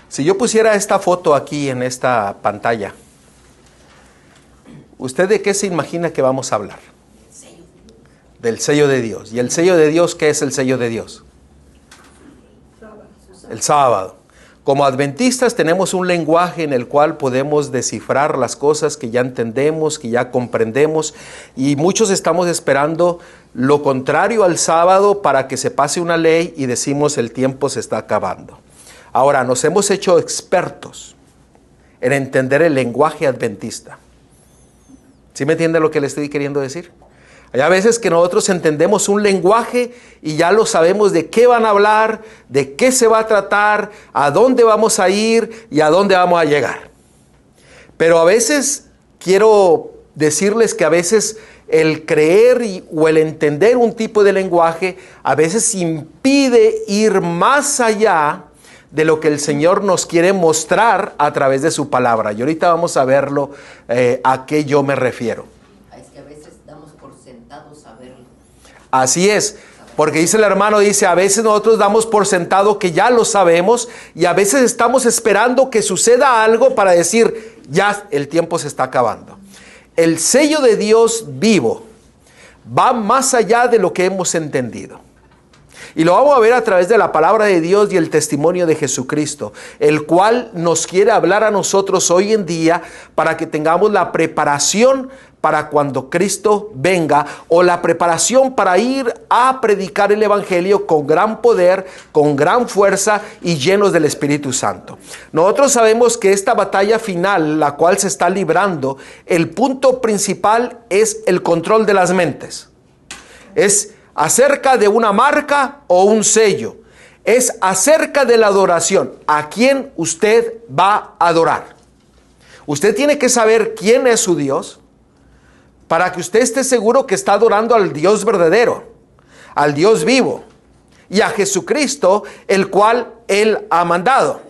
Si yo pusiera esta foto aquí en esta pantalla, ¿usted de qué se imagina que vamos a hablar? Del sello de Dios. ¿Y el sello de Dios, qué es el sello de Dios? El sábado. Como adventistas tenemos un lenguaje en el cual podemos descifrar las cosas que ya entendemos, que ya comprendemos, y muchos estamos esperando lo contrario al sábado para que se pase una ley y decimos el tiempo se está acabando. Ahora, nos hemos hecho expertos en entender el lenguaje adventista. ¿Sí me entiende lo que le estoy queriendo decir? Hay a veces que nosotros entendemos un lenguaje y ya lo sabemos de qué van a hablar, de qué se va a tratar, a dónde vamos a ir y a dónde vamos a llegar. Pero a veces quiero decirles que a veces el creer o el entender un tipo de lenguaje a veces impide ir más allá de lo que el Señor nos quiere mostrar a través de su palabra. Y ahorita vamos a verlo a qué yo me refiero. Así es, porque dice el hermano, dice, a veces nosotros damos por sentado que ya lo sabemos y a veces estamos esperando que suceda algo para decir, ya el tiempo se está acabando. El sello de Dios vivo va más allá de lo que hemos entendido. Y lo vamos a ver a través de la palabra de Dios y el testimonio de Jesucristo, el cual nos quiere hablar a nosotros hoy en día para que tengamos la preparación para cuando Cristo venga, o la preparación para ir a predicar el Evangelio con gran poder, con gran fuerza y llenos del Espíritu Santo. Nosotros sabemos que esta batalla final, la cual se está librando, el punto principal es el control de las mentes. Es acerca de una marca o un sello. Es acerca de la adoración. ¿A quién usted va a adorar? Usted tiene que saber quién es su Dios, para que usted esté seguro que está adorando al Dios verdadero, al Dios vivo y a Jesucristo, el cual Él ha mandado.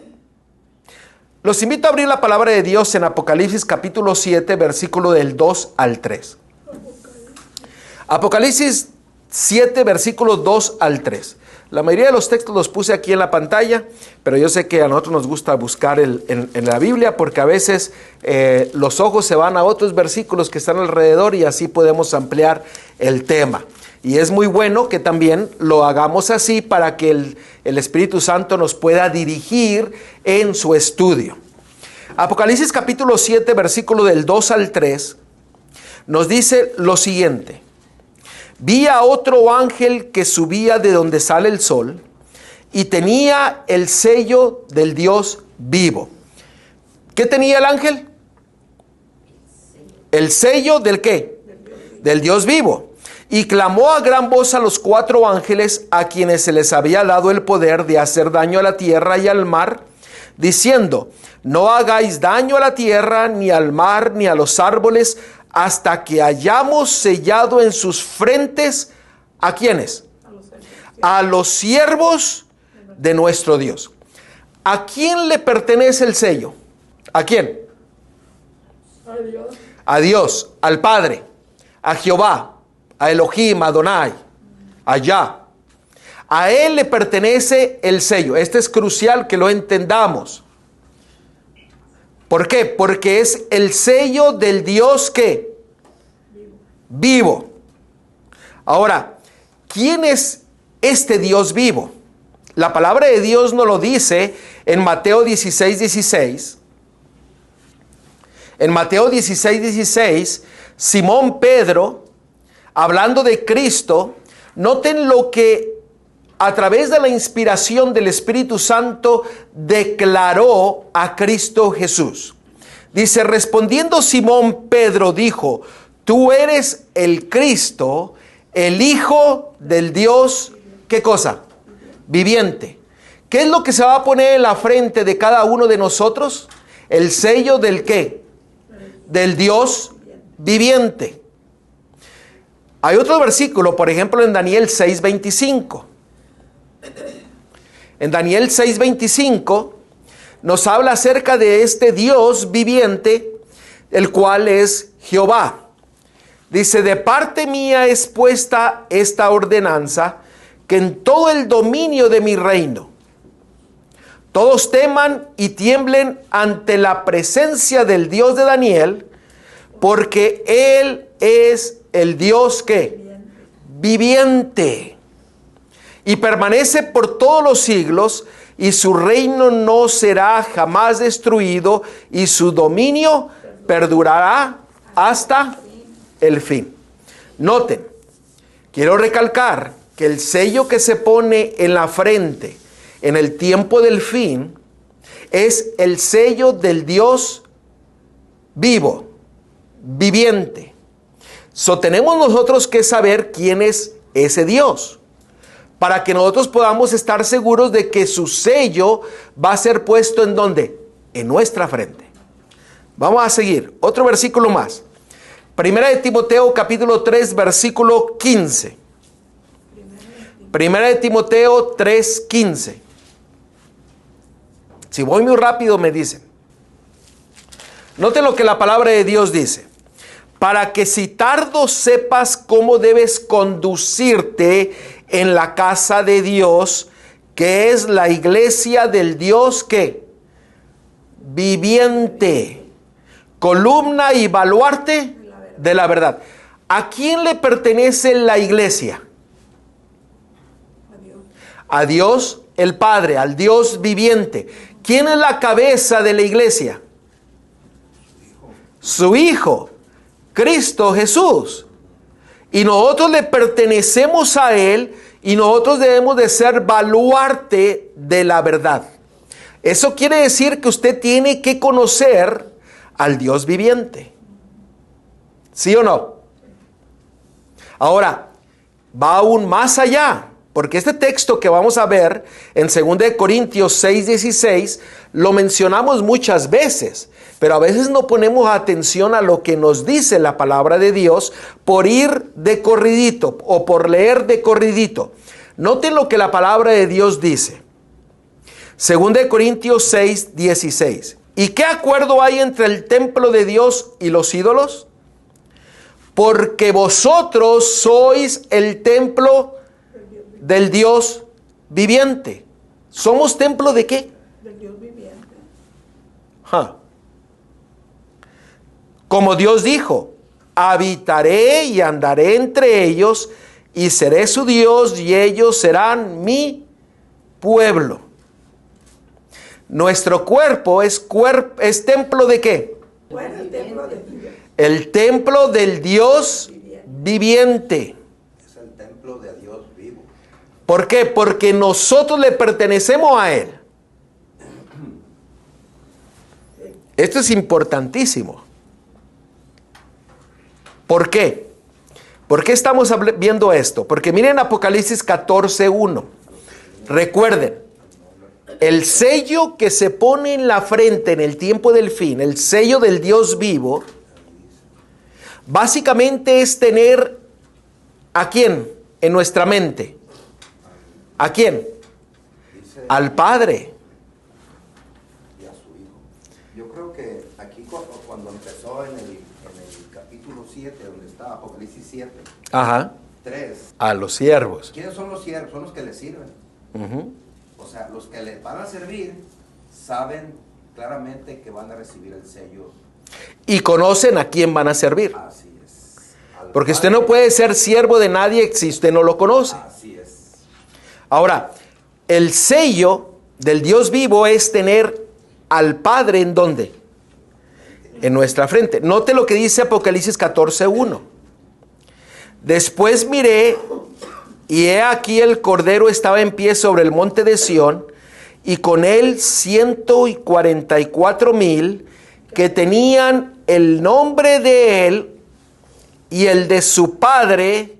Los invito a abrir la palabra de Dios en Apocalipsis capítulo 7, versículo del 2 al 3. Apocalipsis 7, versículos 2 al 3. La mayoría de los textos los puse aquí en la pantalla, pero yo sé que a nosotros nos gusta buscar en la Biblia porque a veces los ojos se van a otros versículos que están alrededor y así podemos ampliar el tema. Y es muy bueno que también lo hagamos así para que el Espíritu Santo nos pueda dirigir en su estudio. Apocalipsis capítulo 7, versículo del 2 al 3, nos dice lo siguiente. Vi a otro ángel que subía de donde sale el sol y tenía el sello del Dios vivo. ¿Qué tenía el ángel? El sello del ¿qué? Del Dios vivo. Y clamó a gran voz a los 4 ángeles a quienes se les había dado el poder de hacer daño a la tierra y al mar, diciendo, no hagáis daño a la tierra, ni al mar, ni a los árboles, hasta que hayamos sellado en sus frentes, ¿a quiénes? A los siervos de nuestro Dios. ¿A quién le pertenece el sello? ¿A quién? A Dios. A Dios, al Padre, a Jehová, a Elohim, a Adonai, a Yah. A Él le pertenece el sello. Este es crucial que lo entendamos. ¿Por qué? Porque es el sello del Dios que vivo. Ahora, ¿quién es este Dios vivo? La palabra de Dios nos lo dice en Mateo 16, 16. En Mateo 16, 16, Simón Pedro, hablando de Cristo, noten lo que a través de la inspiración del Espíritu Santo declaró a Cristo Jesús. Dice, respondiendo Simón Pedro dijo, tú eres el Cristo, el Hijo del Dios, ¿qué cosa? Viviente. ¿Qué es lo que se va a poner en la frente de cada uno de nosotros? El sello del ¿qué? Del Dios viviente. Hay otro versículo, por ejemplo, en Daniel 6:25. En Daniel 6:25 nos habla acerca de este Dios viviente, el cual es Jehová. Dice, de parte mía es puesta esta ordenanza, que en todo el dominio de mi reino, Todos teman y tiemblen ante la presencia del Dios de Daniel, porque Él es el Dios que viviente y permanece por todos los siglos, y su reino no será jamás destruido, y su dominio perdurará hasta el fin. Noten, quiero recalcar que el sello que se pone en la frente en el tiempo del fin es el sello del Dios vivo, viviente. Tenemos nosotros que saber quién es ese Dios, para que nosotros podamos estar seguros de que su sello va a ser puesto ¿en dónde? En nuestra frente. Vamos a seguir. Otro versículo más. Primera de Timoteo capítulo 3 versículo 15. Primera de Timoteo 3, 15. Si voy muy rápido me dicen. Noten lo que la palabra de Dios dice. Para que si tardo sepas cómo debes conducirte en la casa de Dios, que es la iglesia del Dios que viviente, columna y baluarte de la verdad. ¿A quién le pertenece la iglesia? A Dios el Padre, al Dios viviente. ¿Quién es la cabeza de la iglesia? Su Hijo, Cristo Jesús. Y nosotros le pertenecemos a Él, y nosotros debemos de ser baluarte de la verdad. Eso quiere decir que usted tiene que conocer al Dios viviente. ¿Sí o no? Ahora, va aún más allá, porque este texto que vamos a ver en 2 Corintios 6:16 lo mencionamos muchas veces, pero a veces no ponemos atención a lo que nos dice la palabra de Dios por ir de corridito o por leer de corridito. Noten lo que la palabra de Dios dice. 2 Corintios 6:16. ¿Y qué acuerdo hay entre el templo de Dios y los ídolos? Porque vosotros sois el templo del Dios viviente. ¿Somos templo de qué? Del Dios viviente. Como Dios dijo, habitaré y andaré entre ellos, y seré su Dios, y ellos serán mi pueblo. Nuestro cuerpo es templo de qué? Bueno, el templo de Dios. El templo del Dios viviente. Es el templo de Dios vivo. ¿Por qué? Porque nosotros le pertenecemos a Él. Esto es importantísimo. ¿Por qué? ¿Por qué estamos viendo esto? Porque miren Apocalipsis 14:1. Recuerden, el sello que se pone en la frente en el tiempo del fin, el sello del Dios vivo, básicamente es tener ¿a quién? En nuestra mente. ¿A quién? Al Padre. Y a su Hijo. Yo creo que aquí cuando empezó en el capítulo 7, donde está Apocalipsis 7, Ajá. 3. A los siervos. ¿Quiénes son los siervos? Son los que le sirven. Uh-huh. O sea, los que les van a servir saben claramente que van a recibir el sello. Y conocen a quién van a servir. Así es. Porque usted no puede ser siervo de nadie si usted no lo conoce. Así es. Ahora, el sello del Dios vivo es tener al Padre ¿en dónde? En nuestra frente. Note lo que dice Apocalipsis 14:1. Después miré, y he aquí el Cordero estaba en pie sobre el monte de Sión, y con él 144,000 que tenían el nombre de él y el de su Padre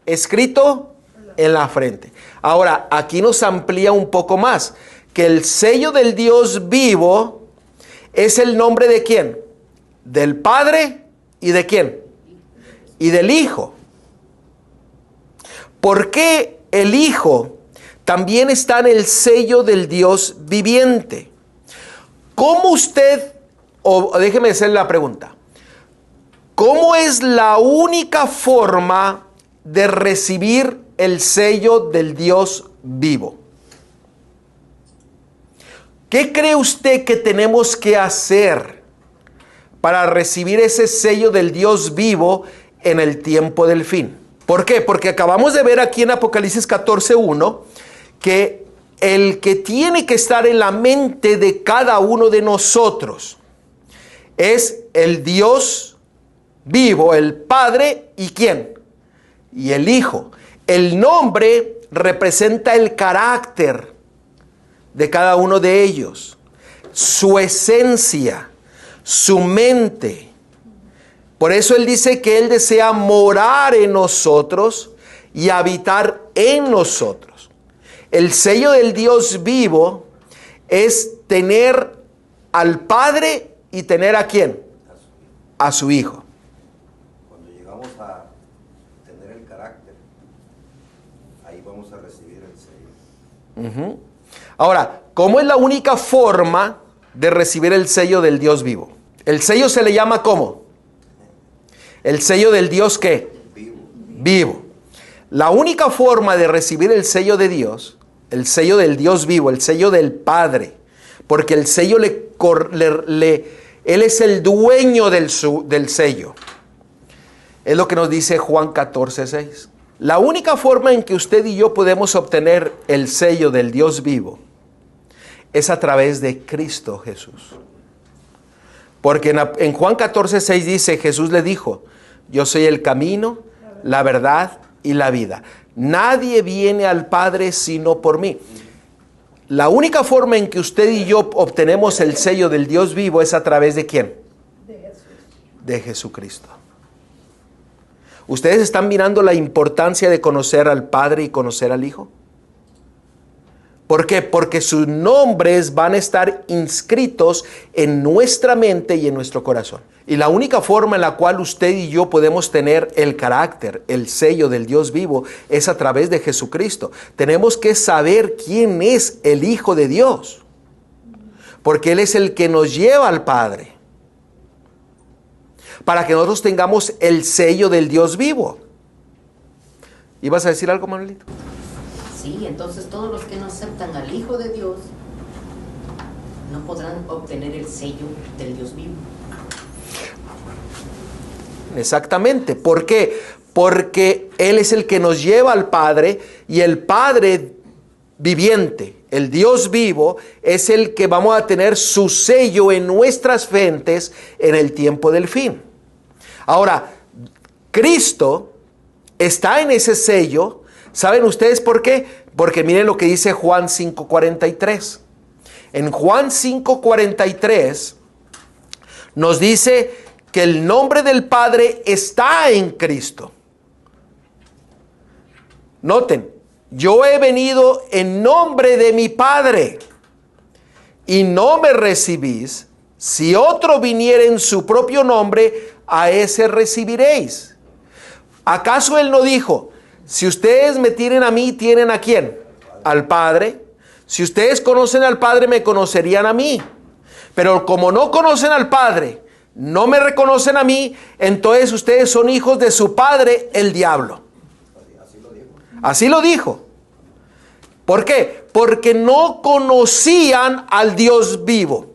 escrito en la frente. Ahora, aquí nos amplía un poco más, que el sello del Dios vivo es el nombre de ¿quién? Del Padre y de ¿quién? Y del Hijo. ¿Por qué el Hijo también está en el sello del Dios viviente? ¿Cómo usted, o déjeme hacer la pregunta, cómo es la única forma de recibir el sello del Dios vivo? ¿Qué cree usted que tenemos que hacer para recibir ese sello del Dios vivo en el tiempo del fin? ¿Por qué? Porque acabamos de ver aquí en Apocalipsis 14:1 que el que tiene que estar en la mente de cada uno de nosotros es el Dios vivo, el Padre, ¿y quién? Y el Hijo. El nombre representa el carácter de cada uno de ellos, su esencia, su mente. Por eso Él dice que Él desea morar en nosotros y habitar en nosotros. El sello del Dios vivo es tener al Padre y tener ¿a quién? A su Hijo. Cuando llegamos a tener el carácter, ahí vamos a recibir el sello. Ahora, ¿cómo es la única forma de recibir el sello del Dios vivo? El sello se le llama ¿cómo? El sello del Dios ¿qué? Vivo. La única forma de recibir el sello de Dios, el sello del Dios vivo, el sello del Padre, porque el sello Él es el dueño del sello. Es lo que nos dice Juan 14:6. La única forma en que usted y yo podemos obtener el sello del Dios vivo es a través de Cristo Jesús. Porque en Juan 14:6 dice, Jesús le dijo, yo soy el camino, la verdad y la vida. Nadie viene al Padre sino por mí. La única forma en que usted y yo obtenemos el sello del Dios vivo es a través de ¿quién? De Jesús. De Jesucristo. ¿Ustedes están mirando la importancia de conocer al Padre y conocer al Hijo? ¿Por qué? Porque sus nombres van a estar inscritos en nuestra mente y en nuestro corazón. Y la única forma en la cual usted y yo podemos tener el carácter, el sello del Dios vivo, es a través de Jesucristo. Tenemos que saber quién es el Hijo de Dios, porque Él es el que nos lleva al Padre, para que nosotros tengamos el sello del Dios vivo. ¿Ibas a decir algo, Manuelito? Sí, entonces todos los que no aceptan al Hijo de Dios no podrán obtener el sello del Dios vivo. Exactamente. ¿Por qué? Porque Él es el que nos lleva al Padre, y el Padre viviente, el Dios vivo, es el que vamos a tener su sello en nuestras frentes en el tiempo del fin. Ahora, Cristo está en ese sello. ¿Saben ustedes por qué? Porque miren lo que dice Juan 5:43. En Juan 5:43 nos dice que el nombre del Padre está en Cristo. Noten, yo he venido en nombre de mi Padre y no me recibís. Si otro viniera en su propio nombre, a ese recibiréis. ¿Acaso Él no dijo, si ustedes me tienen a mí, tienen a quién? Al Padre. Si ustedes conocen al Padre, me conocerían a mí. Pero como no conocen al Padre, no me reconocen a mí, entonces ustedes son hijos de su padre, el diablo. Así lo dijo. ¿Por qué? Porque no conocían al Dios vivo.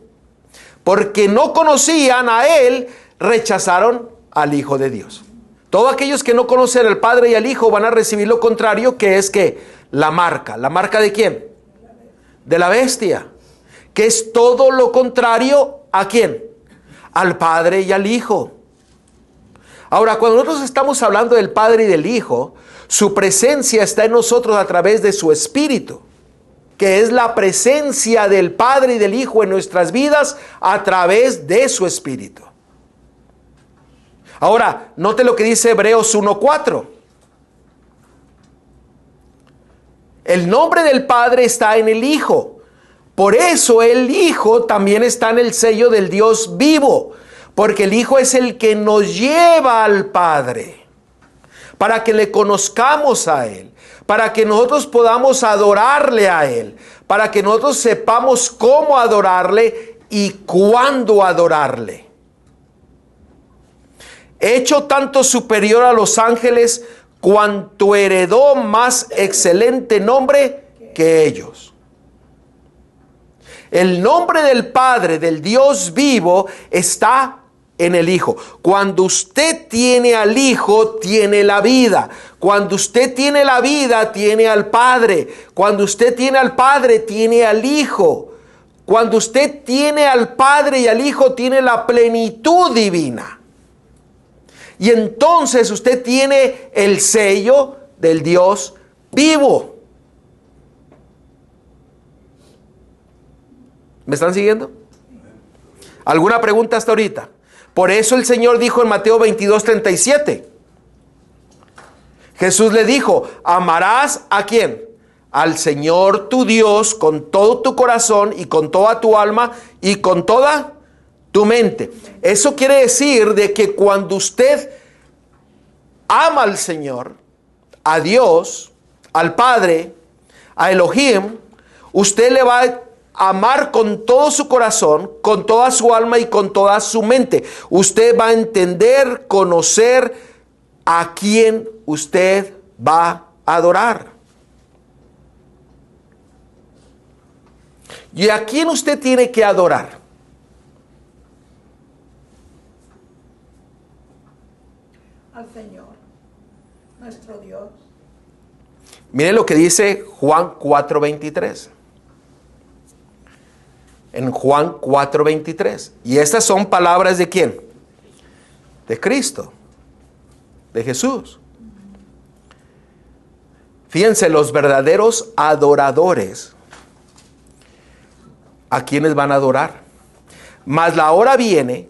Porque no conocían a Él, rechazaron al Hijo de Dios. Todos aquellos que no conocen al Padre y al Hijo van a recibir lo contrario, que es que la marca. ¿La marca de quién? De la bestia. Que es todo lo contrario ¿a quién? Al Padre y al Hijo. Ahora, cuando nosotros estamos hablando del Padre y del Hijo, su presencia está en nosotros a través de su Espíritu, que es la presencia del Padre y del Hijo en nuestras vidas a través de su Espíritu. Ahora, note lo que dice Hebreos 1:4. El nombre del Padre está en el Hijo. Por eso el Hijo también está en el sello del Dios vivo. Porque el Hijo es el que nos lleva al Padre. Para que le conozcamos a Él. Para que nosotros podamos adorarle a Él. Para que nosotros sepamos cómo adorarle y cuándo adorarle. Hecho tanto superior a los ángeles, cuanto heredó más excelente nombre que ellos. El nombre del Padre, del Dios vivo, está en el Hijo. Cuando usted tiene al Hijo, tiene la vida. Cuando usted tiene la vida, tiene al Padre. Cuando usted tiene al Padre, tiene al Hijo. Cuando usted tiene al Padre y al Hijo, tiene la plenitud divina. Y entonces usted tiene el sello del Dios vivo. ¿Me están siguiendo? ¿Alguna pregunta hasta ahorita? Por eso el Señor dijo en Mateo 22:37. Jesús le dijo, amarás ¿a quién? Al Señor tu Dios con todo tu corazón y con toda tu alma y con toda tu mente. Eso quiere decir de que cuando usted ama al Señor, a Dios, al Padre, a Elohim, usted le va a amar con todo su corazón, con toda su alma y con toda su mente. Usted va a entender, conocer a quién usted va a adorar. ¿Y a quién usted tiene que adorar? Al Señor, nuestro Dios. Miren lo que dice Juan 4:23. En Juan 4:23. Y estas son palabras ¿de quién? De Cristo, de Jesús. Fíjense, los verdaderos adoradores, ¿a quiénes van a adorar? Mas la hora viene,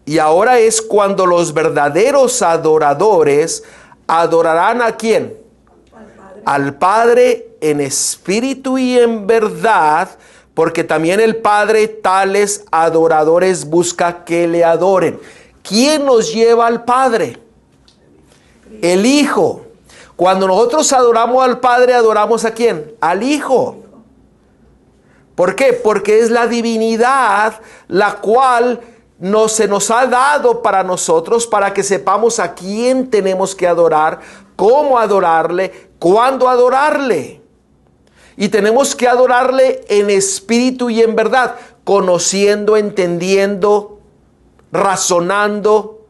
y ahora es cuando los verdaderos adoradores adorarán ¿a quién? Al Padre en espíritu y en verdad, porque también el Padre tales adoradores busca que le adoren. ¿Quién nos lleva al Padre? El Hijo. Cuando nosotros adoramos al Padre, ¿adoramos a quién? Al Hijo. ¿Por qué? Porque es la divinidad la cual se nos ha dado para nosotros, para que sepamos a quién tenemos que adorar, cómo adorarle, cuándo adorarle. Y tenemos que adorarle en espíritu y en verdad, conociendo, entendiendo, razonando,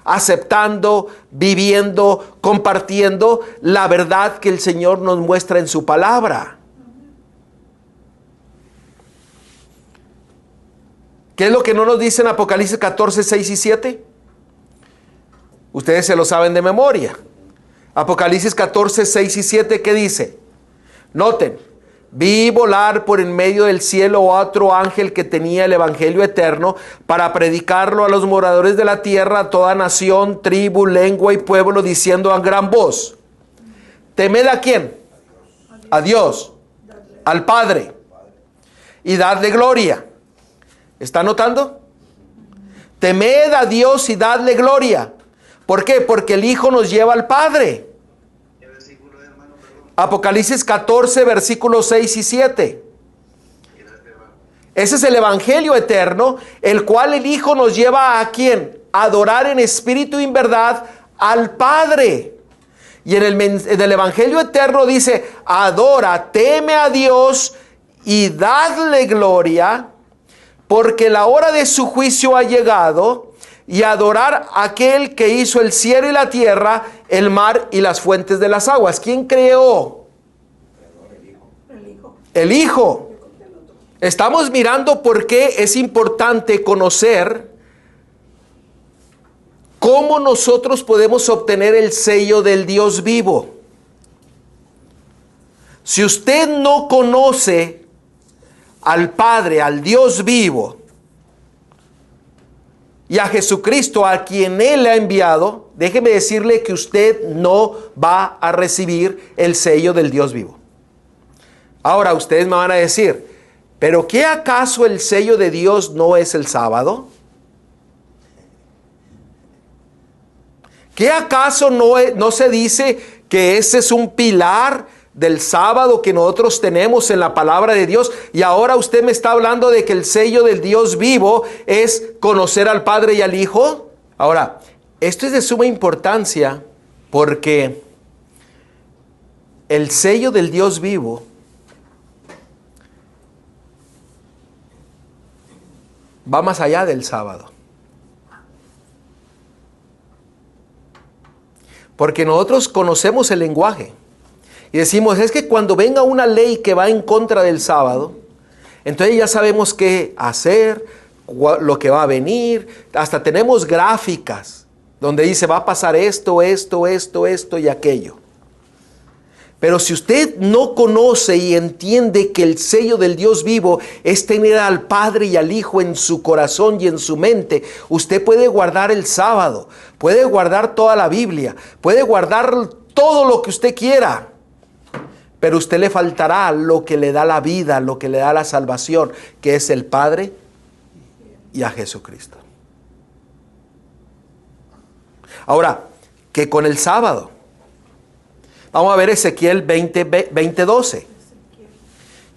aceptando, viviendo, compartiendo la verdad que el Señor nos muestra en su palabra. ¿Qué es lo que no nos dice en Apocalipsis 14, 6 y 7? Ustedes se lo saben de memoria. Apocalipsis 14, 6 y 7, ¿qué dice? Noten, vi volar por en medio del cielo otro ángel que tenía el evangelio eterno para predicarlo a los moradores de la tierra, a toda nación, tribu, lengua y pueblo, diciendo a gran voz: temed ¿a quién? A Dios, al Padre, y dadle gloria. ¿Está notando? Temed a Dios y dadle gloria. ¿Por qué? Porque el Hijo nos lleva al Padre. Apocalipsis 14, versículos 6 y 7. Ese es el evangelio eterno, el cual el Hijo nos lleva ¿a quién? A adorar en espíritu y en verdad al Padre. Y en el evangelio eterno dice: adora, teme a Dios y dadle gloria, porque la hora de su juicio ha llegado, y adorar a aquel que hizo el cielo y la tierra, el mar y las fuentes de las aguas. ¿Quién creó? El Hijo. El Hijo. Estamos mirando por qué es importante conocer cómo nosotros podemos obtener el sello del Dios vivo. Si usted no conoce al Padre, al Dios vivo, y a Jesucristo, a quien Él ha enviado, déjeme decirle que usted no va a recibir el sello del Dios vivo. Ahora ustedes me van a decir: ¿pero qué acaso el sello de Dios no es el sábado? ¿Qué acaso no se dice que ese es un pilar del sábado que nosotros tenemos en la palabra de Dios? Y ahora usted me está hablando de que el sello del Dios vivo es conocer al Padre y al Hijo. Ahora, esto es de suma importancia porque el sello del Dios vivo va más allá del sábado. Porque nosotros conocemos el lenguaje y decimos, es que cuando venga una ley que va en contra del sábado, entonces ya sabemos qué hacer, lo que va a venir, hasta tenemos gráficas donde dice va a pasar esto, esto, esto, esto y aquello. Pero si usted no conoce y entiende que el sello del Dios vivo es tener al Padre y al Hijo en su corazón y en su mente, usted puede guardar el sábado, puede guardar toda la Biblia, puede guardar todo lo que usted quiera, pero a usted le faltará lo que le da la vida, lo que le da la salvación, que es el Padre y a Jesucristo. Ahora, ¿qué con el sábado? Vamos a ver Ezequiel 20:12.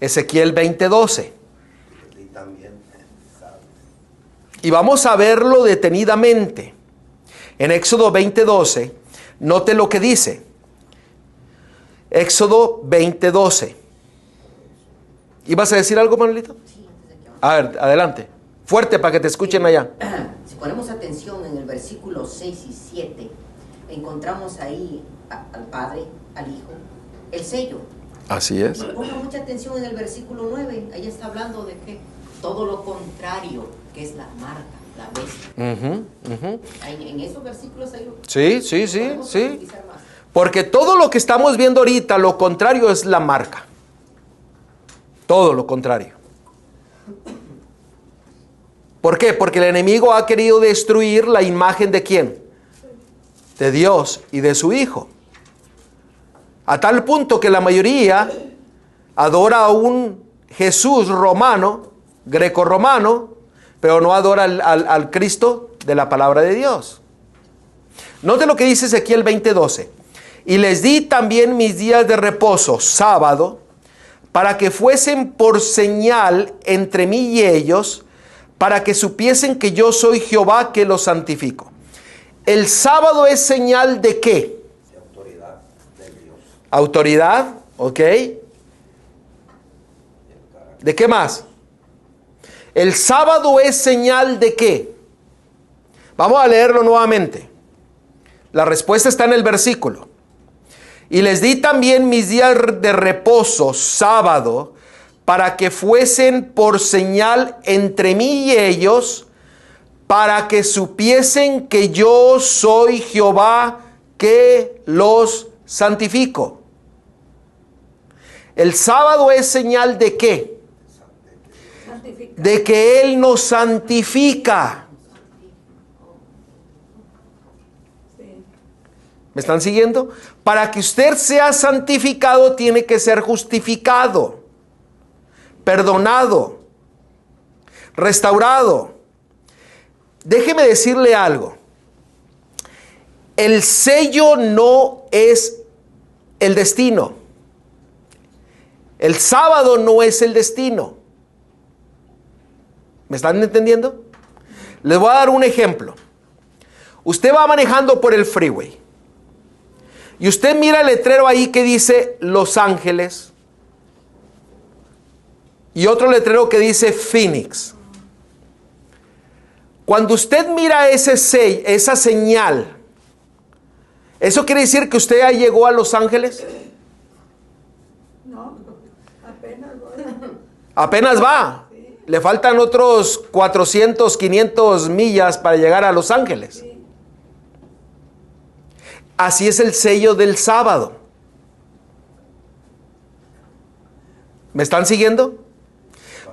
Ezequiel 20:12. Y vamos a verlo detenidamente. En Éxodo 20:12, note lo que dice. Éxodo 20:12. ¿Ibas a decir algo, Manuelito? Sí, antes de que A ver, adelante. Fuerte para que te escuchen allá. Si ponemos atención en el versículo 6 y 7, encontramos ahí al Padre, al Hijo, el sello. Así es. Y ponga mucha atención en el versículo 9, ahí está hablando de que todo lo contrario, que es la marca, la bestia. Ahí, en esos versículos ahí Sí. podemos profundizar más. Porque todo lo que estamos viendo ahorita, lo contrario es la marca. Todo lo contrario. ¿Por qué? Porque el enemigo ha querido destruir la imagen de ¿quién? De Dios y de su Hijo. A tal punto que la mayoría adora a un Jesús romano, greco-romano, pero no adora al Cristo de la palabra de Dios. Note lo que dice Ezequiel 20:12. Y les di también mis días de reposo, sábado, para que fuesen por señal entre mí y ellos, para que supiesen que yo soy Jehová que los santifico. ¿El sábado es señal de qué? De autoridad de Dios. Autoridad, ¿ok? ¿De qué más? ¿El sábado es señal de qué? Vamos a leerlo nuevamente. La respuesta está en el versículo. Y les di también mis días de reposo, sábado, para que fuesen por señal entre mí y ellos, para que supiesen que yo soy Jehová que los santifico. ¿El sábado es señal de qué? Santifica. De que Él nos santifica. Sí. ¿Me están siguiendo? Para que usted sea santificado tiene que ser justificado, perdonado, restaurado. Déjeme decirle algo. El sello no es el destino. El sábado no es el destino. ¿Me están entendiendo? Les voy a dar un ejemplo. Usted va manejando por el freeway y usted mira el letrero ahí que dice Los Ángeles y otro letrero que dice Phoenix. Cuando usted mira esa señal, ¿eso quiere decir que usted ya llegó a Los Ángeles? No, apenas voy. Apenas va. Le faltan otros 400, 500 millas para llegar a Los Ángeles. Sí. Así es el sello del sábado. ¿Me están siguiendo?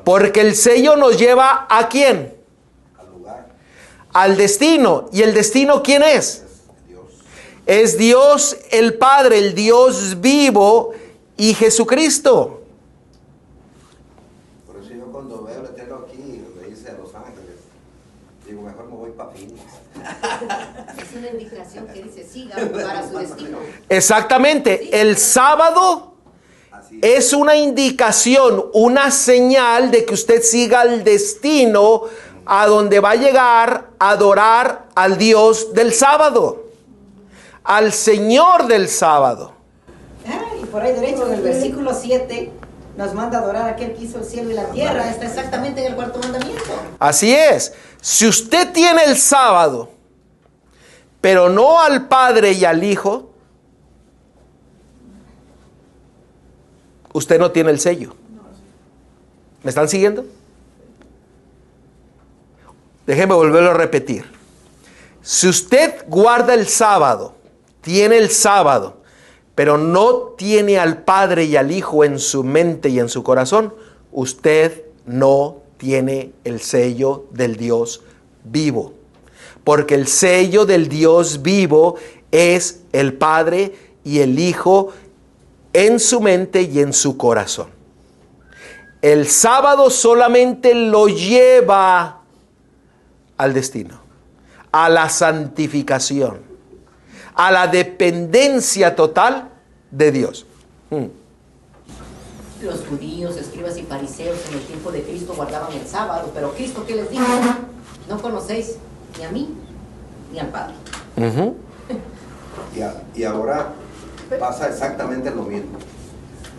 Porque el sello nos lleva ¿a quién? Al lugar. Al destino. ¿Y el destino quién es? Dios. Es Dios el Padre, el Dios vivo y Jesucristo. Por eso yo cuando veo el letrero aquí donde dice Los Ángeles, digo, mejor me voy para Phoenix. Es una indicación que dice sigan para su destino. Exactamente. El sábado Así es una indicación, una señal de que usted siga el destino a donde va a llegar a adorar al Dios del sábado, al Señor del sábado. Y por ahí derecho en el versículo 7 Nos manda a adorar a aquel que hizo el cielo y la tierra. Está exactamente en el cuarto mandamiento. Así es. Si usted tiene el sábado, pero no al Padre y al Hijo, usted no tiene el sello. ¿Me están siguiendo? Déjeme volverlo a repetir. Si usted guarda el sábado, tiene el sábado, pero no tiene al Padre y al Hijo en su mente y en su corazón, usted no tiene el sello del Dios vivo. Porque el sello del Dios vivo es el Padre y el Hijo en su mente y en su corazón. El sábado solamente lo lleva al destino, a la santificación, a la dependencia total de Dios. Los judíos, escribas y fariseos en el tiempo de Cristo guardaban el sábado, pero Cristo, ¿qué les dijo? No conocéis ni a mí ni al Padre. Y ahora pasa exactamente lo mismo.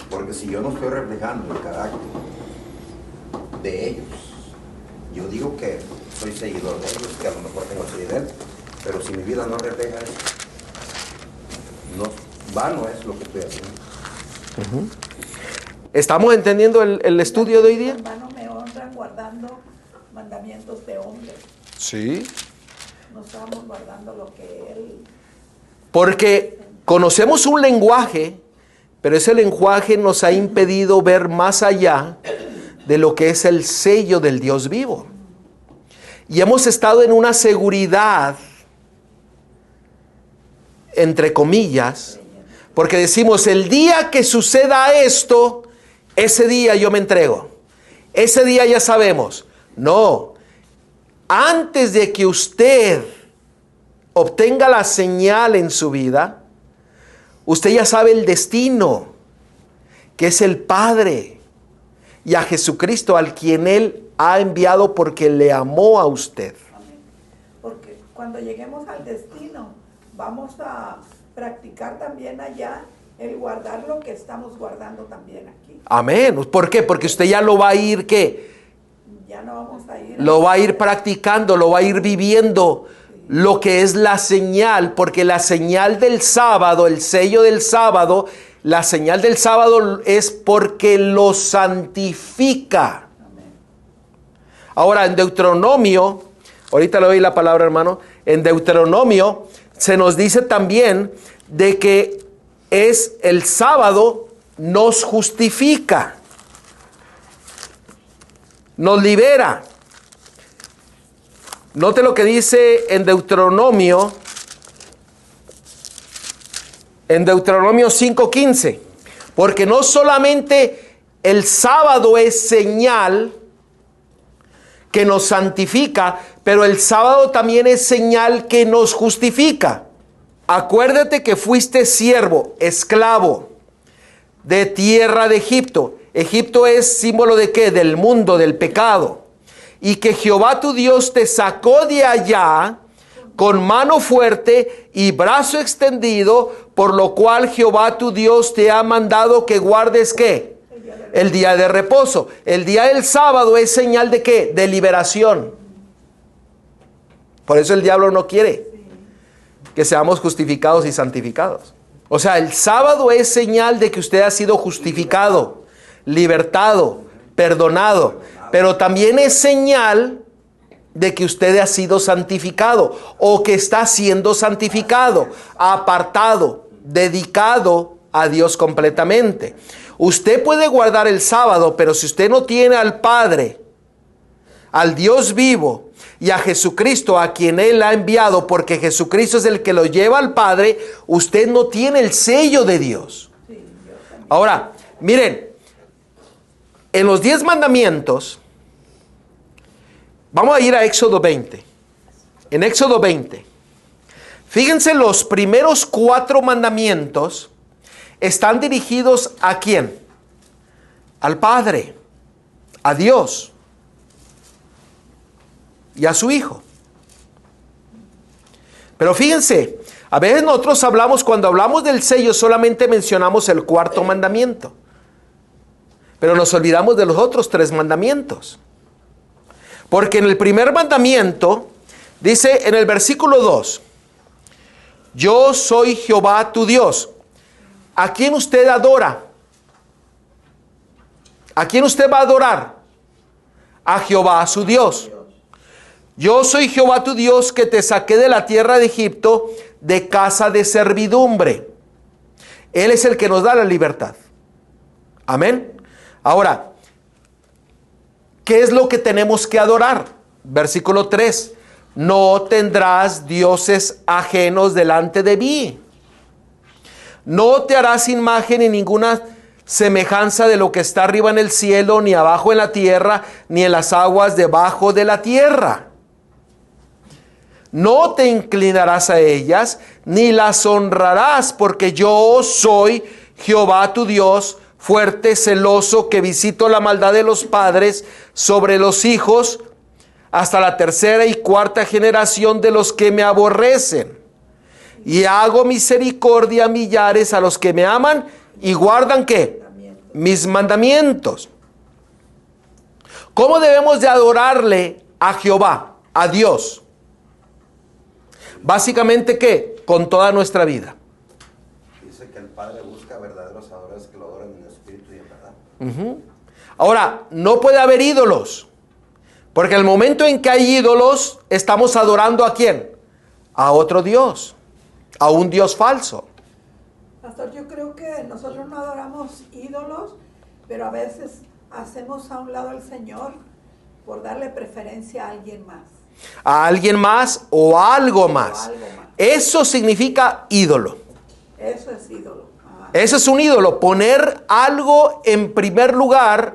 Porque si yo no estoy reflejando el carácter de ellos, yo digo que soy seguidor de ellos, que a lo mejor tengo seguidores, pero si mi vida no refleja eso, vano es lo que estoy haciendo. ¿Estamos entendiendo el estudio de hoy día? En vano me honran guardando mandamientos de hombre. Sí. No estamos guardando lo que Él... Porque conocemos un lenguaje, pero ese lenguaje nos ha impedido ver más allá de lo que es el sello del Dios vivo. Y hemos estado en una seguridad, entre comillas, porque decimos, el día que suceda esto, ese día yo me entrego. Ese día ya sabemos. No, antes de que usted obtenga la señal en su vida, usted ya sabe el destino, que es el Padre, y a Jesucristo, al quien Él ha enviado porque le amó a usted. Amén. Porque cuando lleguemos al destino, vamos a practicar también allá el guardar lo que estamos guardando también aquí. Amén. ¿Por qué? Porque usted ya lo va a ir, ¿qué? Ya no vamos a ir... Lo va a ir practicando, lo va a ir viviendo. Lo que es la señal, porque la señal del sábado, el sello del sábado, la señal del sábado es porque lo santifica. Amén. Ahora, en Deuteronomio, ahorita le doy la palabra, hermano, en Deuteronomio se nos dice también de que es el sábado nos justifica, nos libera. Note lo que dice en Deuteronomio 5:15, porque no solamente el sábado es señal que nos santifica, pero el sábado también es señal que nos justifica. Acuérdate que fuiste siervo, esclavo de tierra de Egipto. Egipto es símbolo de ¿qué? Del mundo, del pecado. Y que Jehová tu Dios te sacó de allá con mano fuerte y brazo extendido, por lo cual Jehová tu Dios te ha mandado que guardes ¿qué? El día de reposo. El día del sábado es señal de ¿qué? De liberación. Por eso el diablo no quiere que seamos justificados y santificados. O sea, el sábado es señal de que usted ha sido justificado, libertado, perdonado. Pero también es señal de que usted ha sido santificado o que está siendo santificado, apartado, dedicado a Dios completamente. Usted puede guardar el sábado, pero si usted no tiene al Padre, al Dios vivo y a Jesucristo, a quien Él ha enviado, porque Jesucristo es el que lo lleva al Padre, usted no tiene el sello de Dios. Ahora, miren, en los 10 mandamientos, vamos a ir a Éxodo 20. En Éxodo 20, fíjense, los primeros 4 mandamientos están dirigidos ¿a quién? Al Padre, a Dios y a su Hijo. Pero fíjense, a veces nosotros cuando hablamos del sello, solamente mencionamos el 4º mandamiento. Pero nos olvidamos de los otros 3 mandamientos. Porque en el primer mandamiento dice en el versículo 2, yo soy Jehová tu Dios. ¿A quién usted adora? ¿A quién usted va a adorar? A Jehová su Dios. Yo soy Jehová tu Dios que te saqué de la tierra de Egipto, de casa de servidumbre. Él es el que nos da la libertad. Amén. Ahora, ¿qué es lo que tenemos que adorar? Versículo 3. No tendrás dioses ajenos delante de mí. No te harás imagen ni ninguna semejanza de lo que está arriba en el cielo, ni abajo en la tierra, ni en las aguas debajo de la tierra. No te inclinarás a ellas, ni las honrarás, porque yo soy Jehová tu Dios, fuerte, celoso, que visito la maldad de los padres sobre los hijos, hasta la 3ª y 4ª generación de los que me aborrecen. Y hago misericordia a millares a los que me aman y guardan ¿qué? Mis mandamientos. ¿Cómo debemos de adorarle a Jehová, a Dios? Básicamente, ¿qué? Con toda nuestra vida. Dice que el Padre busca verdaderos adoradores que lo adoren en espíritu y en verdad. Ahora, no puede haber ídolos. Porque el momento en que hay ídolos, estamos adorando ¿a quién? A otro Dios. A un Dios falso. Pastor, yo creo que nosotros no adoramos ídolos, pero a veces hacemos a un lado al Señor por darle preferencia a alguien más. A alguien más o a algo más. Eso significa ídolo. Eso es ídolo. Ajá. Eso es un ídolo. Poner algo en primer lugar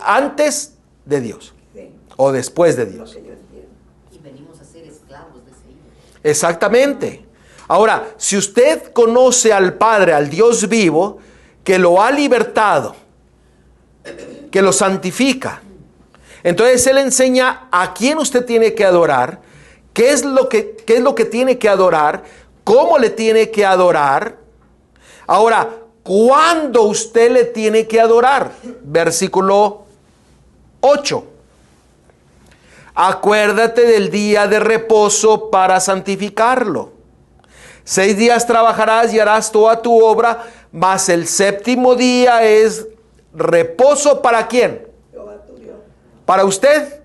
antes de Dios. Sí. O después de Dios. Lo que yo entiendo. Y venimos a ser esclavos de ese ídolo. Exactamente. Ahora, si usted conoce al Padre, al Dios vivo, que lo ha libertado, que lo santifica, entonces Él enseña a quién usted tiene que adorar, qué es lo que tiene que adorar, cómo le tiene que adorar. Ahora, ¿cuándo usted le tiene que adorar? Versículo 8. Acuérdate del día de reposo para santificarlo. 6 días trabajarás y harás toda tu obra, mas el 7º día es reposo ¿para quién? Jehová tu Dios. ¿Para usted?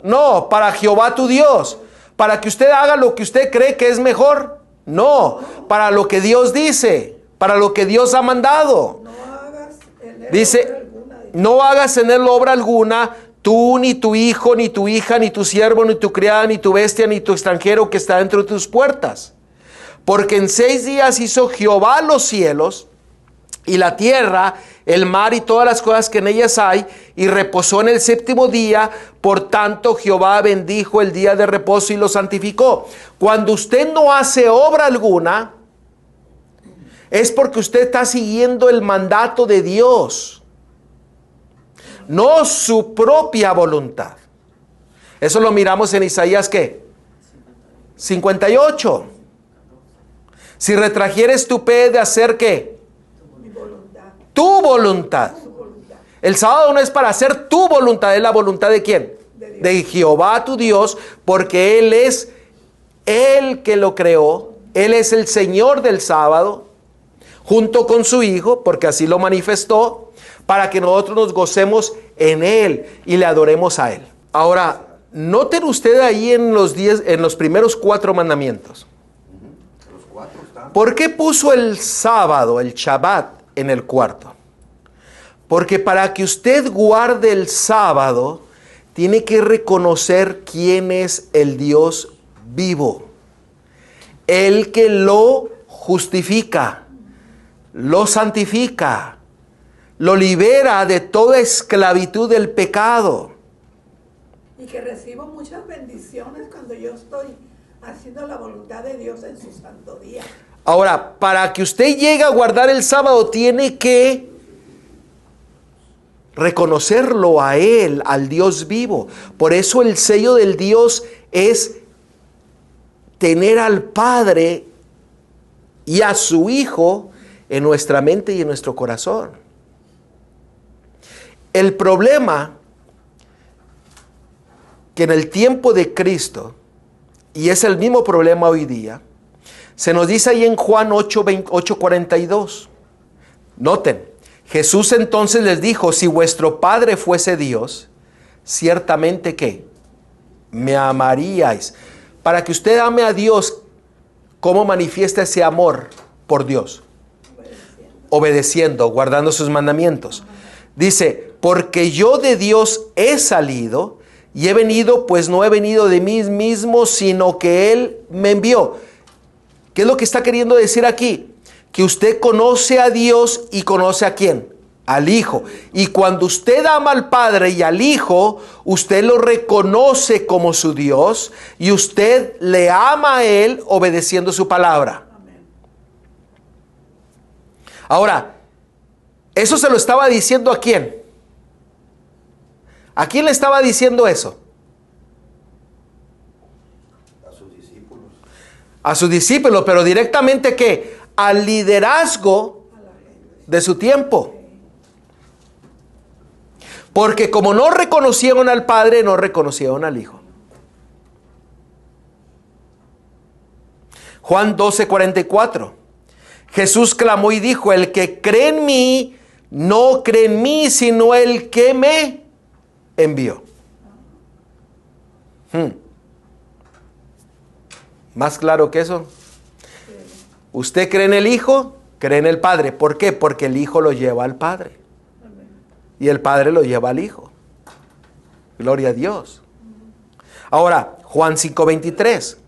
No, para Jehová tu Dios. Para que usted haga lo que usted cree que es mejor. No, para lo que Dios dice, para lo que Dios ha mandado. No hagas en él Dice, obra alguna. no hagas en él obra alguna, tú, ni tu hijo, ni tu hija, ni tu siervo, ni tu criada, ni tu bestia, ni tu extranjero que está dentro de tus puertas. Porque en 6 días hizo Jehová los cielos y la tierra, el mar y todas las cosas que en ellas hay, y reposó en el 7º día. Por tanto, Jehová bendijo el día de reposo y lo santificó. Cuando usted no hace obra alguna, es porque usted está siguiendo el mandato de Dios, no su propia voluntad. Eso lo miramos en Isaías, ¿qué? 58. Si retrajeres tu pie de hacer ¿qué? Mi voluntad. Tu voluntad. Su voluntad. El sábado no es para hacer tu voluntad, es la voluntad ¿de quién? De Dios. De Jehová tu Dios, porque Él es el que lo creó. Él es el Señor del sábado, junto con su Hijo, porque así lo manifestó, para que nosotros nos gocemos en Él y le adoremos a Él. Ahora, noten usted ahí en los primeros 4 mandamientos. Los 4 están. ¿Por qué puso el sábado, el Shabbat, en el 4º? Porque para que usted guarde el sábado, tiene que reconocer quién es el Dios vivo. El que lo justifica, lo santifica, lo libera de toda esclavitud del pecado. Y que recibo muchas bendiciones cuando yo estoy haciendo la voluntad de Dios en su santo día. Ahora, para que usted llegue a guardar el sábado, tiene que reconocerlo a Él, al Dios vivo. Por eso el sello del Dios es tener al Padre y a su Hijo en nuestra mente y en nuestro corazón. El problema que en el tiempo de Cristo, y es el mismo problema hoy día, se nos dice ahí en Juan 8:42. Noten, Jesús entonces les dijo, si vuestro Padre fuese Dios, ciertamente ¿qué? Me amaríais. Para que usted ame a Dios, ¿cómo manifiesta ese amor por Dios? Obedeciendo, guardando sus mandamientos. Dice, porque yo de Dios he salido y he venido, pues no he venido de mí mismo, sino que Él me envió. ¿Qué es lo que está queriendo decir aquí? Que usted conoce a Dios y conoce a ¿quién? Al Hijo. Y cuando usted ama al Padre y al Hijo, usted lo reconoce como su Dios y usted le ama a Él obedeciendo su palabra. Ahora, eso se lo estaba diciendo ¿a quién? ¿A quién le estaba diciendo eso? A sus discípulos. A sus discípulos, pero directamente ¿qué? Al liderazgo de su tiempo. Porque como no reconocieron al Padre, no reconocieron al Hijo. Juan 12:44. Jesús clamó y dijo, el que cree en mí, no cree en mí, sino el que me envió. ¿Más claro que eso? Usted cree en el Hijo, cree en el Padre. ¿Por qué? Porque el Hijo lo lleva al Padre. Y el Padre lo lleva al Hijo. Gloria a Dios. Ahora, Juan 5:23.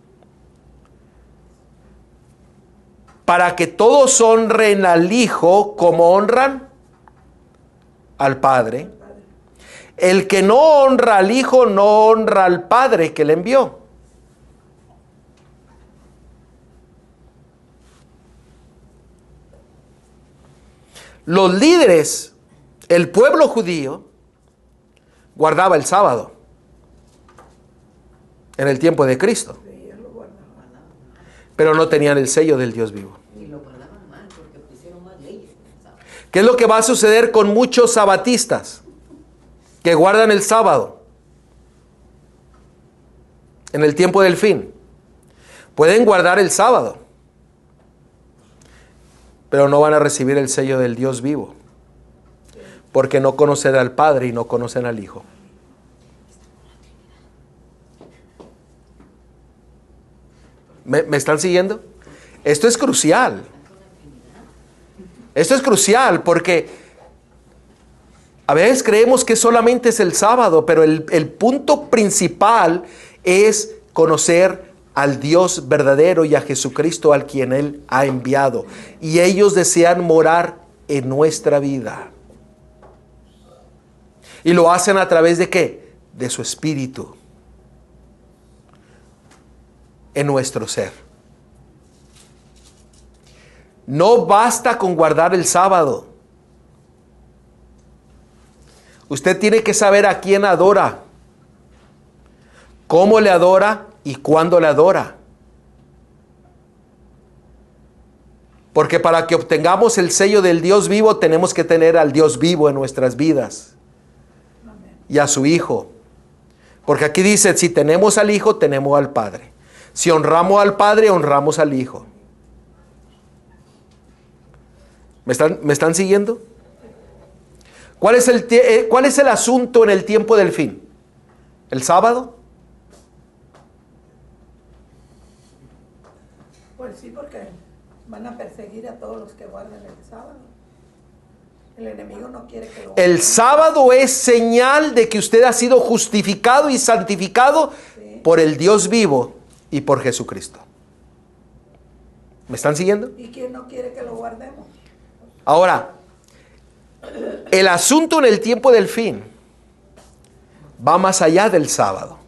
Para que todos honren al Hijo como honran al Padre. El que no honra al Hijo no honra al Padre que le envió. Los líderes, el pueblo judío, guardaba el sábado en el tiempo de Cristo. Pero no tenían el sello del Dios vivo. Y lo guardaban mal porque pusieron más leyes. ¿Qué es lo que va a suceder con muchos sabatistas que guardan el sábado en el tiempo del fin? Pueden guardar el sábado, pero no van a recibir el sello del Dios vivo, porque no conocen al Padre y no conocen al Hijo. ¿Me están siguiendo? Esto es crucial. Esto es crucial porque a veces creemos que solamente es el sábado, pero el punto principal es conocer al Dios verdadero y a Jesucristo al quien Él ha enviado. Y ellos desean morar en nuestra vida. Y lo hacen a través de ¿qué? De su Espíritu. En nuestro ser. No basta con guardar el sábado. Usted tiene que saber a quién adora, cómo le adora y cuándo le adora. Porque para que obtengamos el sello del Dios vivo, tenemos que tener al Dios vivo en nuestras vidas. Y a su Hijo. Porque aquí dice, si tenemos al Hijo, tenemos al Padre. Si honramos al Padre, honramos al Hijo. ¿Me están siguiendo? ¿Cuál es el asunto en el tiempo del fin? ¿El sábado? Pues sí, porque van a perseguir a todos los que guardan el sábado. El enemigo no quiere que lo guarden. El sábado es señal de que usted ha sido justificado y santificado por el Dios vivo y por Jesucristo. ¿Me están siguiendo? ¿Y quién no quiere que lo guardemos? Ahora, el asunto en el tiempo del fin va más allá del sábado.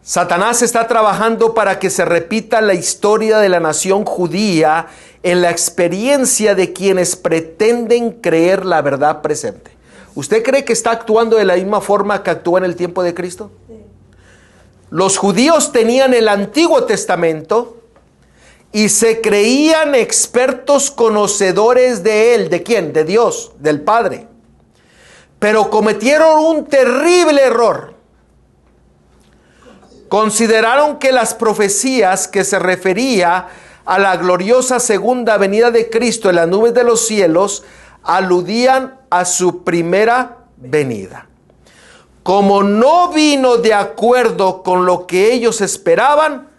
Satanás está trabajando para que se repita la historia de la nación judía en la experiencia de quienes pretenden creer la verdad presente. ¿Usted cree que está actuando de la misma forma que actuó en el tiempo de Cristo? Sí. Los judíos tenían el Antiguo Testamento y se creían expertos conocedores de Él. ¿De quién? De Dios, del Padre. Pero cometieron un terrible error. Consideraron que las profecías que se refería a la gloriosa segunda venida de Cristo en las nubes de los cielos aludían a su primera venida. Como no vino de acuerdo con lo que ellos esperaban,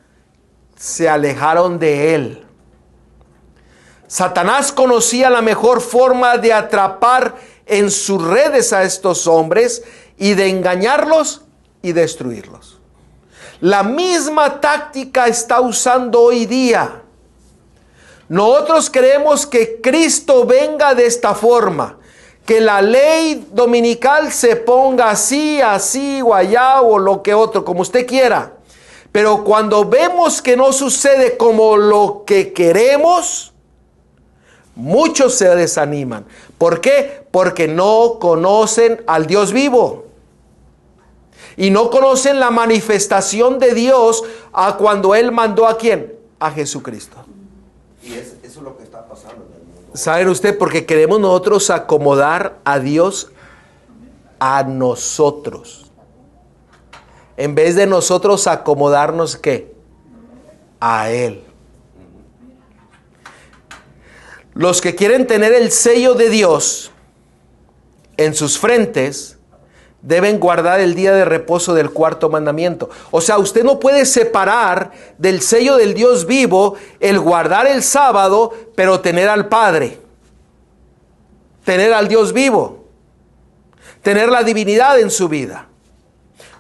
se alejaron de él. Satanás conocía la mejor forma de atrapar en sus redes a estos hombres y de engañarlos y destruirlos. La misma táctica está usando hoy día. Nosotros queremos que Cristo venga de esta forma, que la ley dominical se ponga así, así o allá o lo que otro, como usted quiera. Pero cuando vemos que no sucede como lo que queremos, muchos se desaniman. ¿Por qué? Porque no conocen al Dios vivo. Y no conocen la manifestación de Dios a cuando Él mandó ¿a quién? A Jesucristo. Y eso es lo que está pasando en el mundo. ¿Saben usted? Porque queremos nosotros acomodar a Dios a nosotros. En vez de nosotros acomodarnos, ¿qué? A Él. Los que quieren tener el sello de Dios en sus frentes deben guardar el día de reposo del cuarto mandamiento. O sea, usted no puede separar del sello del Dios vivo el guardar el sábado, pero tener al Padre, tener al Dios vivo, tener la divinidad en su vida.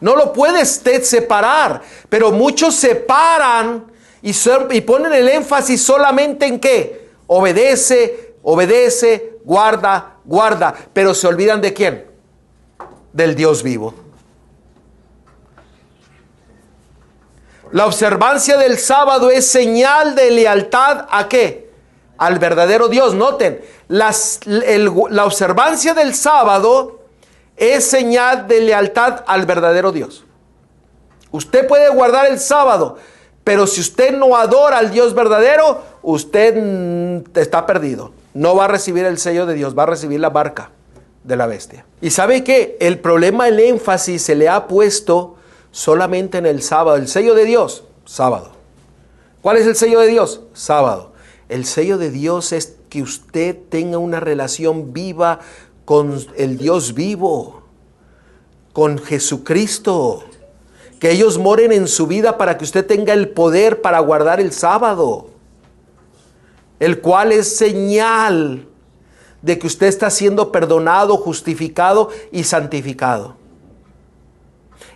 No lo puede usted separar, pero muchos separan y ponen el énfasis solamente en ¿qué? Obedece, obedece, guarda, guarda, pero se olvidan ¿de quién? Del Dios vivo. La observancia del sábado es señal de lealtad ¿a qué? Al verdadero Dios. Noten, la observancia del sábado es señal de lealtad al verdadero Dios. Usted puede guardar el sábado, pero si usted no adora al Dios verdadero, usted está perdido. No va a recibir el sello de Dios, va a recibir la marca de la bestia. ¿Y sabe qué? El problema, el énfasis se le ha puesto solamente en el sábado. El sello de Dios, sábado. ¿Cuál es el sello de Dios? Sábado. El sello de Dios es que usted tenga una relación viva con el Dios vivo, con Jesucristo. Que ellos moren en su vida para que usted tenga el poder para guardar el sábado, el cual es señal de que usted está siendo perdonado, justificado y santificado.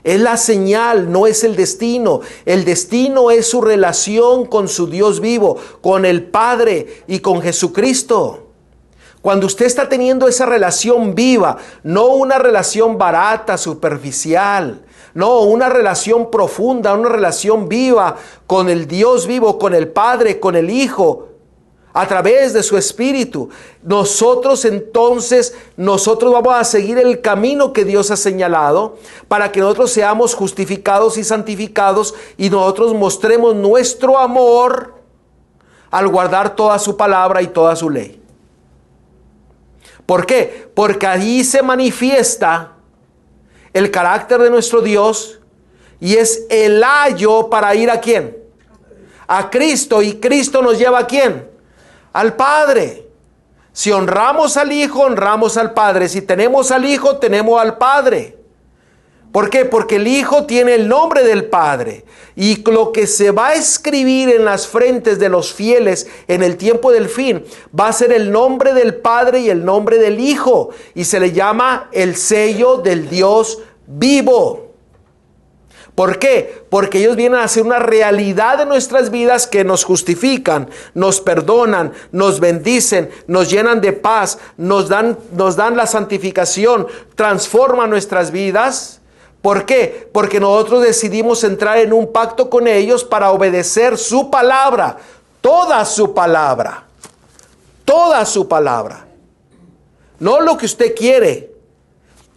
Es la señal, no es el destino. El destino es su relación con su Dios vivo, con el Padre y con Jesucristo. Cuando usted está teniendo esa relación viva, no una relación barata, superficial, no, una relación profunda, una relación viva con el Dios vivo, con el Padre, con el Hijo, a través de su Espíritu. Nosotros vamos a seguir el camino que Dios ha señalado para que nosotros seamos justificados y santificados y nosotros mostremos nuestro amor al guardar toda su palabra y toda su ley. ¿Por qué? Porque allí se manifiesta el carácter de nuestro Dios y es el ayo para ir ¿a quién? A Cristo, y Cristo nos lleva ¿a quién? Al Padre. Si honramos al Hijo, honramos al Padre. Si tenemos al Hijo, tenemos al Padre. ¿Por qué? Porque el Hijo tiene el nombre del Padre. Y lo que se va a escribir en las frentes de los fieles en el tiempo del fin va a ser el nombre del Padre y el nombre del Hijo. Y se le llama el sello del Dios vivo. ¿Por qué? Porque ellos vienen a ser una realidad de nuestras vidas que nos justifican, nos perdonan, nos bendicen, nos llenan de paz, nos dan la santificación, transforman nuestras vidas. ¿Por qué? Porque nosotros decidimos entrar en un pacto con ellos para obedecer su palabra, toda su palabra, toda su palabra. No lo que usted quiere,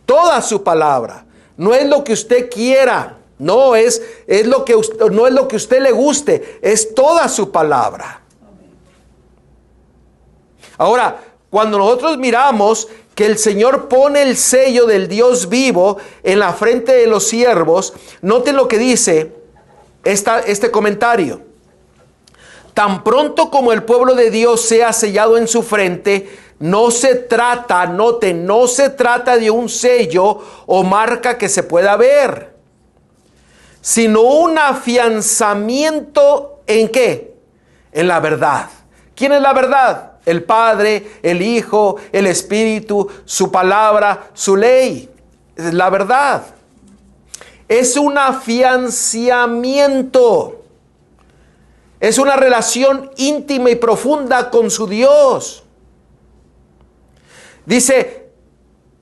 toda su palabra. No es lo que usted quiera. No es lo que a usted le guste, es toda su palabra. Ahora, cuando nosotros miramos que el Señor pone el sello del Dios vivo en la frente de los siervos, noten lo que dice este comentario. Tan pronto como el pueblo de Dios sea sellado en su frente, no se trata, noten, no se trata de un sello o marca que se pueda ver, sino un afianzamiento ¿en qué? En la verdad. ¿Quién es la verdad? El Padre, el Hijo, el Espíritu, su palabra, su ley. Es la verdad. Es un afianzamiento. Es una relación íntima y profunda con su Dios. Dice,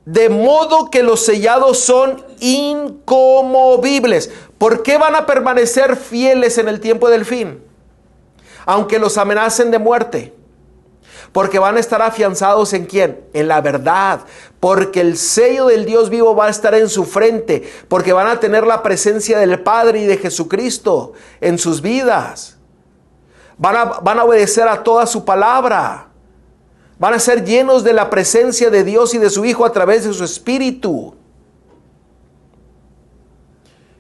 de modo que los sellados son inconmovibles. ¿Por qué van a permanecer fieles en el tiempo del fin? Aunque los amenacen de muerte. Porque van a estar afianzados ¿en quién? En la verdad. Porque el sello del Dios vivo va a estar en su frente. Porque van a tener la presencia del Padre y de Jesucristo en sus vidas. Van a obedecer a toda su palabra. Van a ser llenos de la presencia de Dios y de su Hijo a través de su Espíritu.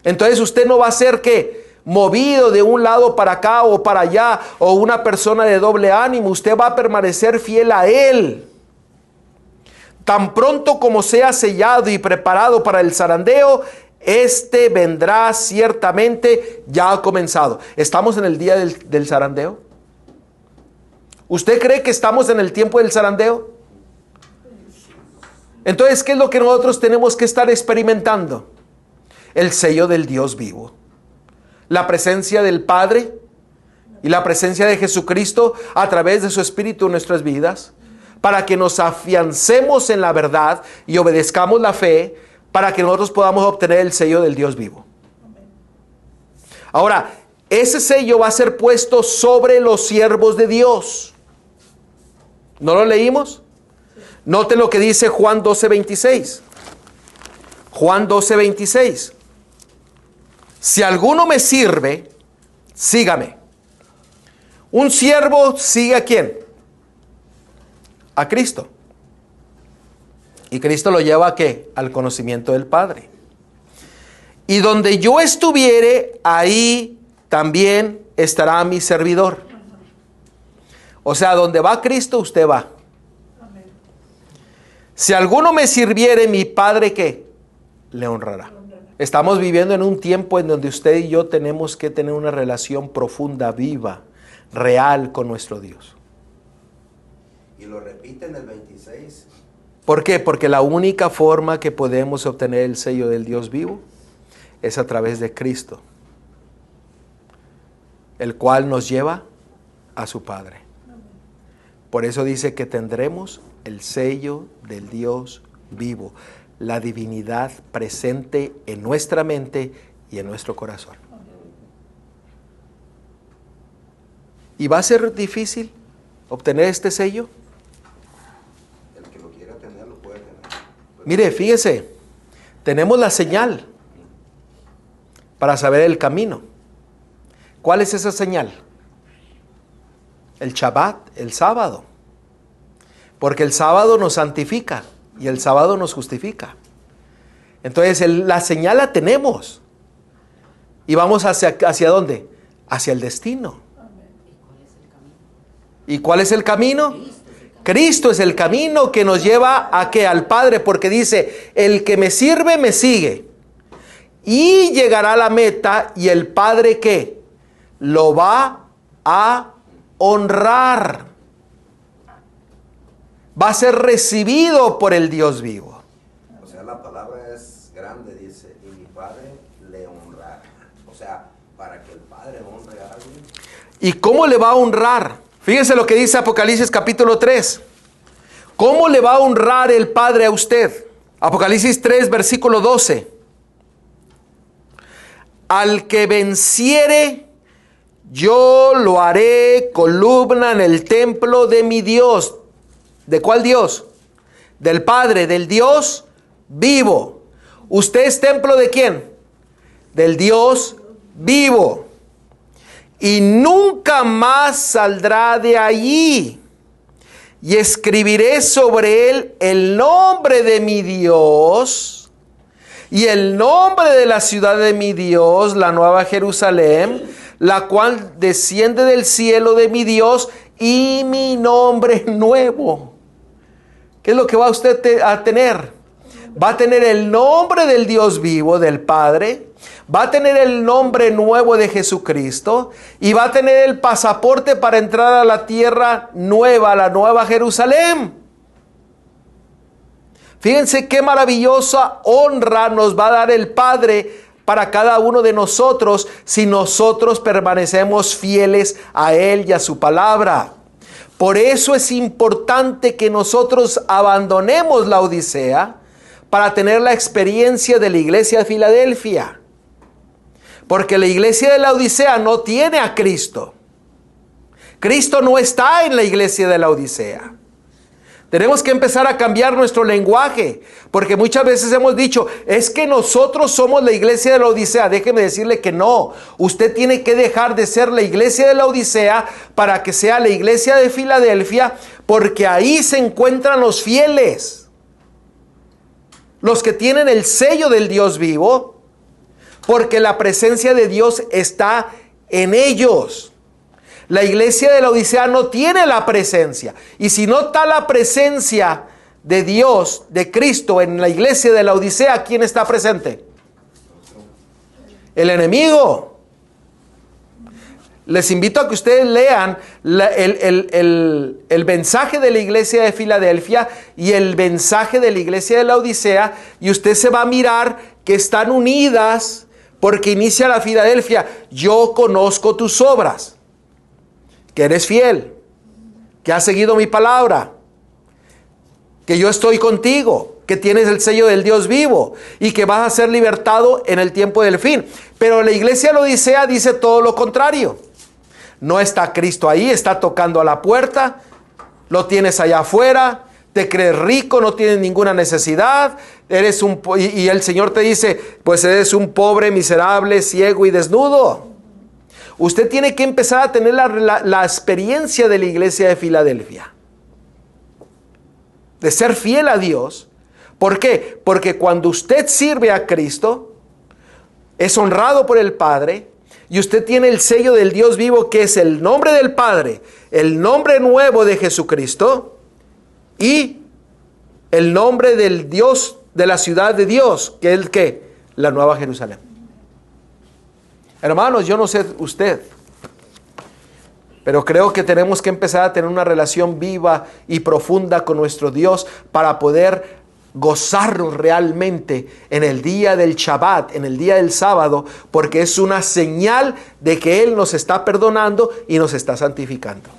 Entonces usted no va a ser ¿qué? Movido de un lado para acá o para allá, o una persona de doble ánimo. Usted va a permanecer fiel a Él. Tan pronto como sea sellado y preparado para el zarandeo, este vendrá ciertamente, ya ha comenzado. ¿Estamos en el día del zarandeo? ¿Usted cree que estamos en el tiempo del zarandeo? Entonces, ¿qué es lo que nosotros tenemos que estar experimentando? El sello del Dios vivo. La presencia del Padre y la presencia de Jesucristo a través de su Espíritu en nuestras vidas, para que nos afiancemos en la verdad y obedezcamos la fe, para que nosotros podamos obtener el sello del Dios vivo. Ahora, ese sello va a ser puesto sobre los siervos de Dios. ¿No lo leímos? Noten lo que dice Juan 12:26. Juan 12:26. Si alguno me sirve, sígame. Un siervo sigue ¿a quién? A Cristo. Y Cristo lo lleva ¿a qué? Al conocimiento del Padre. Y donde yo estuviere, ahí también estará mi servidor. O sea, donde va Cristo, usted va. Amén. Si alguno me sirviere, mi Padre ¿qué? Le honrará. Estamos viviendo en un tiempo en donde usted y yo tenemos que tener una relación profunda, viva, real con nuestro Dios. Y lo repite en el 26. ¿Por qué? Porque la única forma que podemos obtener el sello del Dios vivo es a través de Cristo, el cual nos lleva a su Padre. Por eso dice que tendremos el sello del Dios vivo, la divinidad presente en nuestra mente y en nuestro corazón. ¿Y va a ser difícil obtener este sello? El que lo quiera tener, lo puede tener. Mire, fíjese, tenemos la señal para saber el camino. ¿Cuál es esa señal? El Shabbat, el sábado. Porque el sábado nos santifica y el sábado nos justifica. Entonces la señal la tenemos. ¿Y vamos hacia dónde? Hacia el destino. ¿Y cuál es el camino? Cristo es el camino que nos lleva ¿a qué? Al Padre, porque dice, el que me sirve me sigue. Y llegará a la meta y el Padre ¿qué? Lo va a honrar. Va a ser recibido por el Dios vivo. O sea, la palabra es grande, dice, y mi Padre le honrará. O sea, para que el Padre honre a alguien. ¿Y cómo le va a honrar? Fíjense lo que dice Apocalipsis capítulo 3. ¿Cómo le va a honrar el Padre a usted? Apocalipsis 3, versículo 12. Al que venciere, yo lo haré columna en el templo de mi Dios. ¿De cuál Dios? Del Padre, del Dios vivo. ¿Usted es templo de quién? Del Dios vivo. Y nunca más saldrá de allí. y escribiré sobre él el nombre de mi Dios y el nombre de la ciudad de mi Dios, la nueva Jerusalén, la cual desciende del cielo de mi Dios, y mi nombre nuevo. ¿Qué es lo que va usted a tener? Va a tener el nombre del Dios vivo, del Padre. Va a tener el nombre nuevo de Jesucristo. Y va a tener el pasaporte para entrar a la tierra nueva, a la nueva Jerusalén. Fíjense qué maravillosa honra nos va a dar el Padre para cada uno de nosotros si nosotros permanecemos fieles a Él y a su palabra. Por eso es importante que nosotros abandonemos la Odisea para tener la experiencia de la iglesia de Filadelfia. Porque la iglesia de la Odisea no tiene a Cristo. Cristo no está en la iglesia de la Odisea. Tenemos que empezar a cambiar nuestro lenguaje, porque muchas veces hemos dicho, es que nosotros somos la iglesia de la Odisea. Déjeme decirle que no. Usted tiene que dejar de ser la iglesia de la Odisea para que sea la iglesia de Filadelfia, porque ahí se encuentran los fieles, los que tienen el sello del Dios vivo, porque la presencia de Dios está en ellos. La iglesia de la Odisea no tiene la presencia. Y si no está la presencia de Dios, de Cristo en la iglesia de la Odisea, ¿quién está presente? El enemigo. Les invito a que ustedes lean el mensaje de la iglesia de Filadelfia y el mensaje de la iglesia de la Odisea, y usted se va a mirar que están unidas, porque inicia la Filadelfia: yo conozco tus obras, que eres fiel, que has seguido mi palabra, que yo estoy contigo, que tienes el sello del Dios vivo y que vas a ser libertado en el tiempo del fin. Pero la iglesia de la Odisea dice todo lo contrario. No está Cristo ahí, está tocando a la puerta, lo tienes allá afuera, te crees rico, no tienes ninguna necesidad, y el Señor te dice, pues eres un pobre, miserable, ciego y desnudo. Usted tiene que empezar a tener la experiencia de la iglesia de Filadelfia, de ser fiel a Dios. ¿Por qué? Porque cuando usted sirve a Cristo, es honrado por el Padre, y usted tiene el sello del Dios vivo, que es el nombre del Padre, el nombre nuevo de Jesucristo, y el nombre del Dios, de la ciudad de Dios, que es ¿qué? La nueva Jerusalén. Hermanos, yo no sé usted, pero creo que tenemos que empezar a tener una relación viva y profunda con nuestro Dios para poder gozarnos realmente en el día del Shabbat, en el día del sábado, porque es una señal de que Él nos está perdonando y nos está santificando.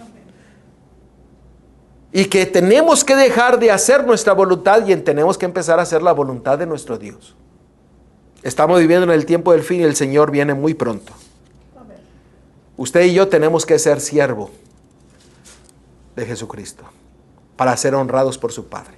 Y que tenemos que dejar de hacer nuestra voluntad y tenemos que empezar a hacer la voluntad de nuestro Dios. Estamos viviendo en el tiempo del fin y el Señor viene muy pronto. Usted y yo tenemos que ser siervo de Jesucristo para ser honrados por su Padre.